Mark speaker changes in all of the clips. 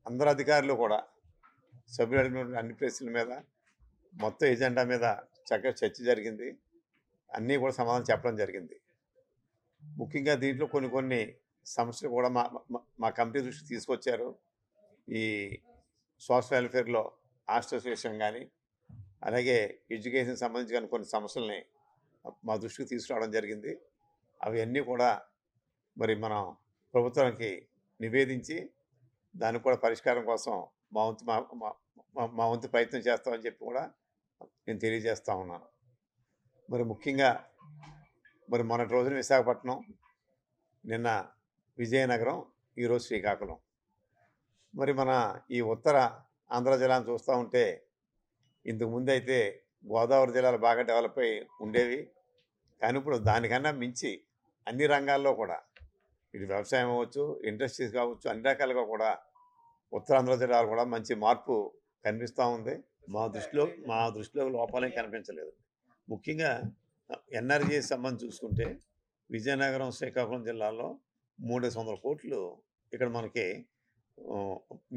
Speaker 1: అందరు అధికారులు కూడా సభ్యులు అడిగిన అన్ని ప్రశ్నల మీద మొత్తం ఎజెండా మీద చక్కగా చర్చ జరిగింది. అన్నీ కూడా సమాధానం చెప్పడం జరిగింది. ముఖ్యంగా దీంట్లో కొన్ని సమస్యలు కూడా మా కమిటీ దృష్టికి తీసుకొచ్చారు. ఈ సోషల్ వెల్ఫేర్లో హాస్టల్స్ విషయం కానీ, అలాగే ఎడ్యుకేషన్ సంబంధించి కానీ కొన్ని సమస్యల్ని మా దృష్టికి తీసుకురావడం జరిగింది. అవన్నీ కూడా మరి మనం ప్రభుత్వానికి నివేదించి దానికి కూడా పరిష్కారం కోసం మా వంతు ప్రయత్నం చేస్తామని చెప్పి కూడా నేను తెలియజేస్తూ ఉన్నాను. మరి ముఖ్యంగా మరి మొన్నటి రోజున విశాఖపట్నం, నిన్న విజయనగరం, ఈరోజు శ్రీకాకుళం. మరి మన ఈ ఉత్తర ఆంధ్ర జిల్లాను చూస్తూ ఉంటే ఇంతకుముందు అయితే గోదావరి జిల్లాలు బాగా డెవలప్ అయి ఉండేవి. కానీ ఇప్పుడు దానికన్నా మించి అన్ని రంగాల్లో కూడా, ఇటు వ్యవసాయం అవ్వచ్చు, ఇండస్ట్రీస్ కావచ్చు, అన్ని రకాలుగా కూడా ఉత్తరాంధ్ర జిల్లాలో కూడా మంచి మార్పు కనిపిస్తూ ఉంది. మా దృష్టిలో లోపాలేం కనిపించలేదు. ముఖ్యంగా ఎన్ఆర్జీ సంబంధించి చూసుకుంటే విజయనగరం, శ్రీకాకుళం జిల్లాలో 300 కోట్లు ఇక్కడ మనకి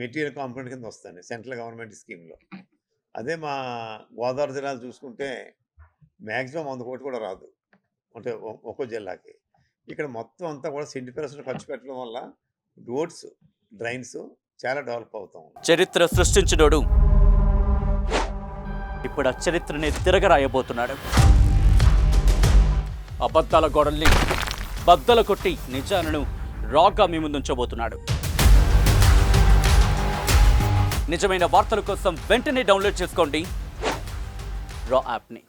Speaker 1: మెటీరియల్ కాంపోనెంట్ కింద వస్తుంది సెంట్రల్ గవర్నమెంట్ స్కీమ్లో. అదే మా గోదావరి జిల్లాలు చూసుకుంటే మ్యాక్సిమం 100 కోట్లు కూడా రాదు, అంటే ఒక్కో జిల్లాకి. ఇక్కడ మొత్తం అంతా కూడా 70% ఖర్చు పెట్టడం వల్ల రోడ్స్, డ్రైన్స్ చాలా డెవలప్ అవుతాం.
Speaker 2: చరిత్ర సృష్టించినోడు ఇప్పుడు ఆ చరిత్రని తిరగరాయబోతున్నాడు. అబద్ధాల గోడల్ని బద్దలు కొట్టి నిజాలను రాగా మీ ముందుంచబోతున్నాడు. నిజమైన వార్తల కోసం వెంటనే డౌన్లోడ్ చేసుకోండి రా యాప్ని.